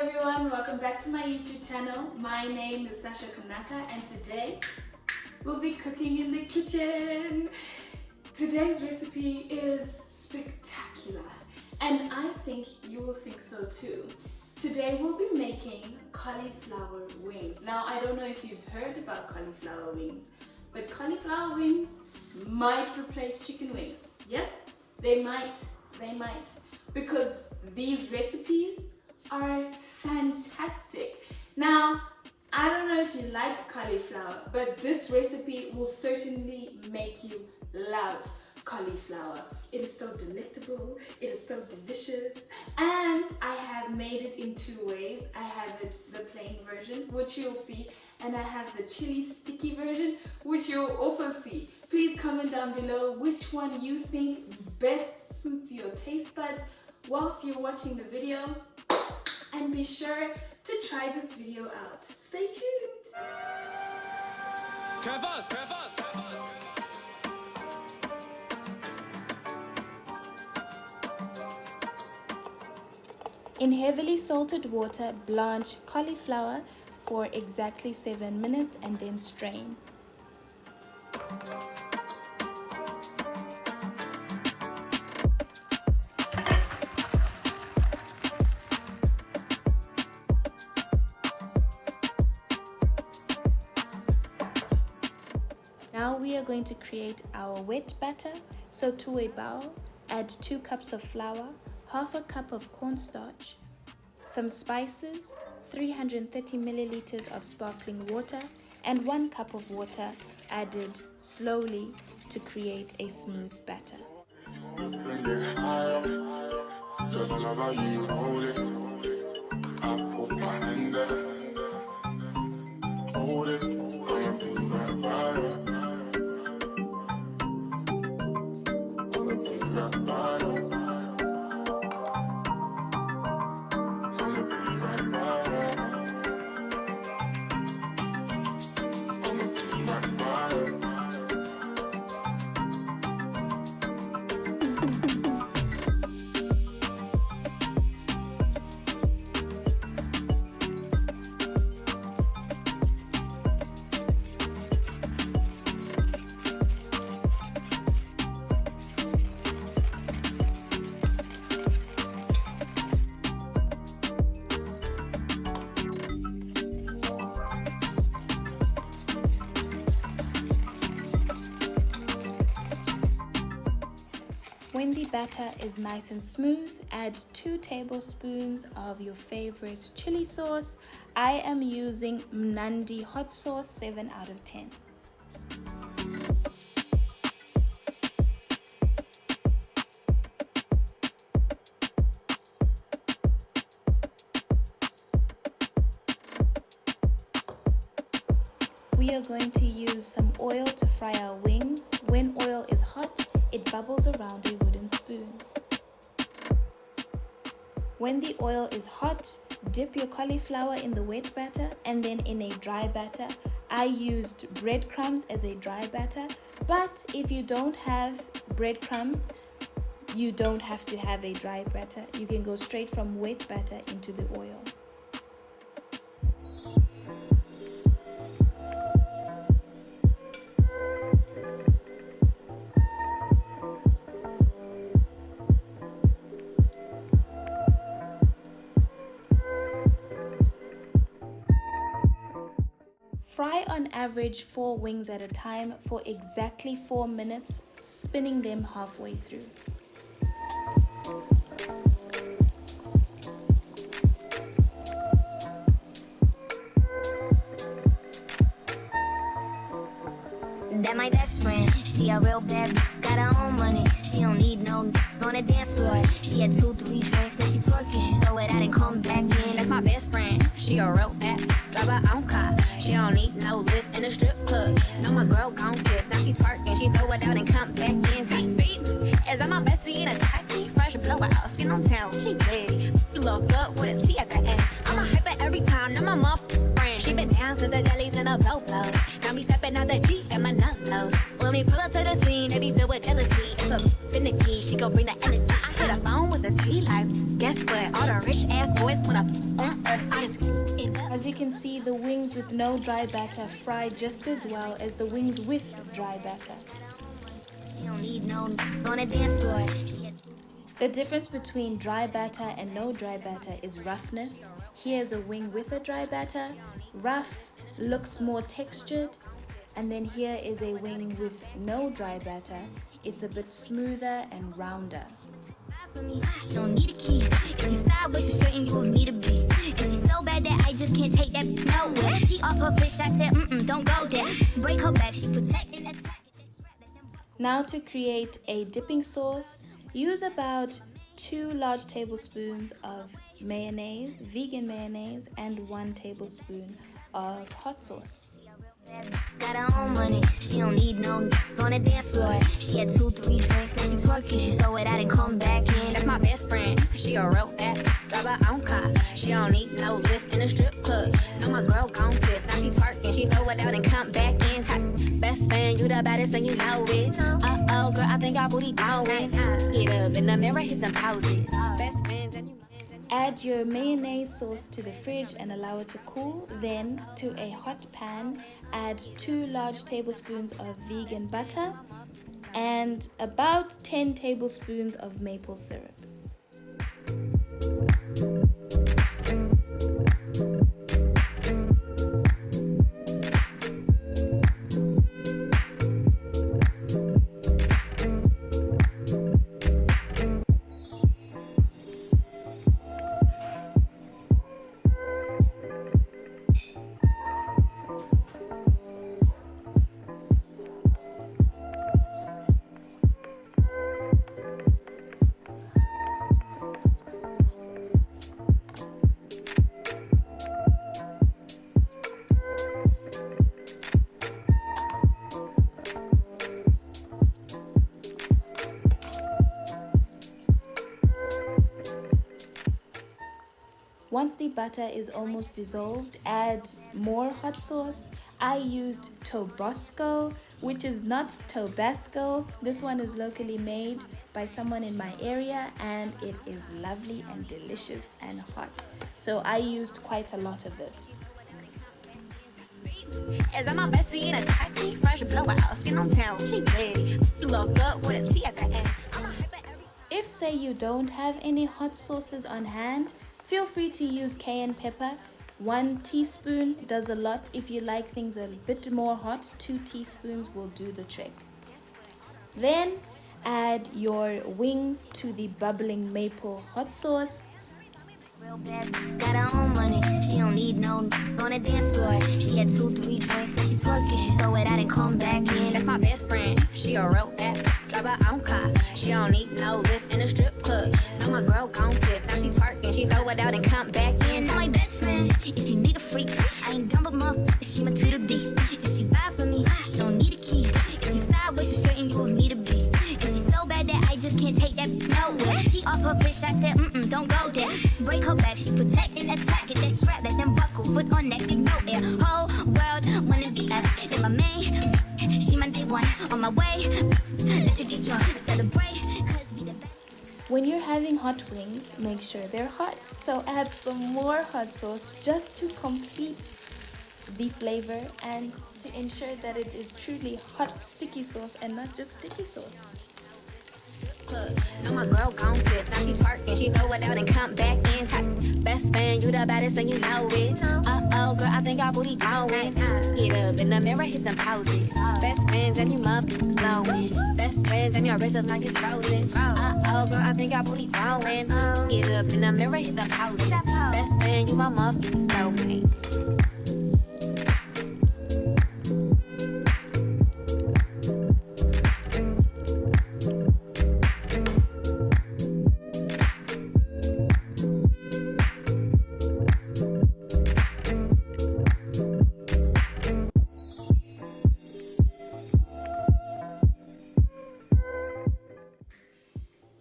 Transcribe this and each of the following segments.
everyone, welcome back to my YouTube channel. My name is Sasha Kanaka and today we'll be cooking in the kitchen. Today's recipe is spectacular and I think you will think so too. Today we'll be making cauliflower wings. Now I don't know if you've heard about cauliflower wings, but cauliflower wings might replace chicken wings. Yep, they might, because these recipes are fantastic. Now, I don't know if you like cauliflower, but this recipe will certainly make you love cauliflower. It is so delectable, it is so delicious, and I have made it in two ways. I have it the plain version, which you'll see, and I have the chili sticky version, which you'll also see. Please comment down below which one you think best suits your taste buds whilst you're watching the video, and be sure to try this video out. Stay tuned. In heavily salted water, blanch cauliflower for exactly 7 minutes and then strain. Now we are going to create our wet batter. So to a bowl, add 2 cups of flour, half a cup of cornstarch, some spices, 330 milliliters of sparkling water, and 1 cup of water added slowly to create a smooth batter. When the batter is nice and smooth, add 2 tablespoons of your favorite chili sauce. I am using Mnandi hot sauce 7 out of 10. We are going to use some oil to fry our wings. When oil is hot, it bubbles around a wooden spoon. When the oil is hot, dip your cauliflower in the wet batter and then in a dry batter. I used breadcrumbs as a dry batter, but if you don't have breadcrumbs, you don't have to have a dry batter. You can go straight from wet batter into the oil. Fry on average 4 wings at a time for exactly 4 minutes, spinning them halfway through. That my best friend, she a real bad, got her own money. She don't need no on the dance floor. She had 2-3 drinks, now she twerking. She throw it out and come back in. That's my best friend, she a real bad, drive her own car. She don't need no lift in the strip club. No, my girl gon' tip, now she twerking. She throw it out and come back in. Beat, beat, is that my bestie in a taxi? Fresh blowout, skin on town, she ready. You look up with a T at the end. I'm a hyper every time, now my motherfucking friend. She been down since the jellies and the blow blows. Now me stepping out the G and my nut lows. When we pull up to the scene, they be filled with jealousy. It's a finicky, she gon' bring the energy. I hit a phone with a sea life. Guess what? All the rich ass boys choice when I'm on earth. I just As you can see, the wings with no dry batter fry just as well as the wings with dry batter. She don't need no on a dance floor. The difference between dry batter and no dry batter is roughness. Here's a wing with a dry batter. Rough looks more textured. And then here is a wing with no dry batter. It's a bit smoother and rounder. For me, she don't need a key. If you sideways, you straighten, you need a beat. And she's so bad that I just can't take that nowhere. She off her fish, I said, don't go there. Break her back, she protecting that track. Now to create a dipping sauce, use about 2 large tablespoons of mayonnaise, vegan mayonnaise, and 1 tablespoon of hot sauce. Got her own money, she don't need no on a dance floor. She had 2-3 drinks, now she twerking. She throw it out and come back in. That's my best friend, she a real bad. Drive her own car, she don't need no lift in a strip club. No, my girl gon' tip, now she twerking. She throw it out and come back in. Best friend, you the baddest and you know it. Uh-oh, girl, I think our booty going. Get up in the mirror, hit them poses. Best friends and you. Add your mayonnaise sauce to the fridge and allow it to cool. Then, to a hot pan, add 2 large tablespoons of vegan butter and about 10 tablespoons of maple syrup. Once the butter is almost dissolved, add more hot sauce. I used Tabasco, which is not Tabasco. This one is locally made by someone in my area and it is lovely and delicious and hot. So I used quite a lot of this. As I'm my bestie in a taxi, fresh blowout, skin on town, she ready. Look up with a T at the end. If say you don't have any hot sauces on hand, feel free to use cayenne pepper. 1 teaspoon does a lot. If you like things a bit more hot, 2 teaspoons will do the trick. Then add your wings to the bubbling maple hot sauce. Real bad, got her own money, she don't need no on a dance floor. She had 2-3 drinks, now she twerking. She throw it out and come back in. That's my best friend, she a real bad. Drive her own car, she don't need no lift in a strip club. No, my girl gon' tip, now she twerking. She throw it out and come back in. My best friend, if you need a freak, I ain't dumb but motherfucker, she my Tweedledee. If she buy for me, she don't need a key. If you sideways, you straighten, you need a beat. And she's so bad that I just can't take that nowhere. She off her fish, I said, don't go there. Break her back, she protecting that track. Get that strap, let them buckle, foot on neck, big no air. Whole world wanna be us. And my main, she my day one. On my way, let you get drunk, celebrate. When you're having hot wings, make sure they're hot. So add some more hot sauce just to complete the flavor and to ensure that it is truly hot sticky sauce and not just sticky sauce. No, my girl gon' tip, now she twerking. She throw it out and come back in. Best friend, you the baddest and you know it. Uh-oh, girl, I think our booty going. Get up in the mirror, hit them poses. Best friends and you up glowing. Best friends and your wrist is like it's frozen. Uh-oh, girl, I think our booty going. Get up in the mirror, hit them poses. Best friend, you up glowing.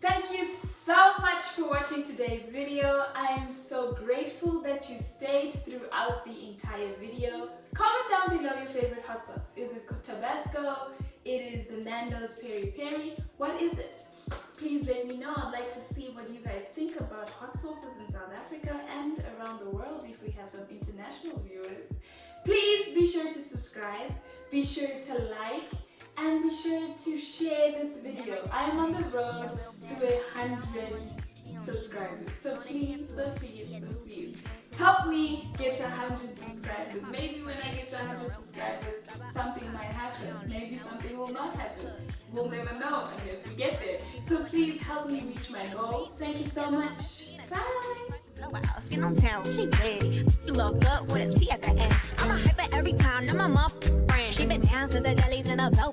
Thank you so much for watching today's video. I am so grateful that you stayed throughout the entire video. Comment down below your favorite hot sauce. Is it Tabasco? It is the Nando's Peri Peri? What is it? Please let me know. I'd like to see what you guys think about hot sauces in South Africa and around the world if we have some international viewers. Please be sure to subscribe, be sure to like, and be sure to share this video. I am on the road to 100 subscribers. So please help me get to 100 subscribers. Maybe when I get to 100 subscribers, something might happen. Maybe something will not happen. We'll never know unless we get there. So please help me reach my goal. Thank you so much. Bye. Skin on town, she ready. Look up with a T at the end. I'm a hyper every time, now my mom friend. She been down since the jellies in a belt.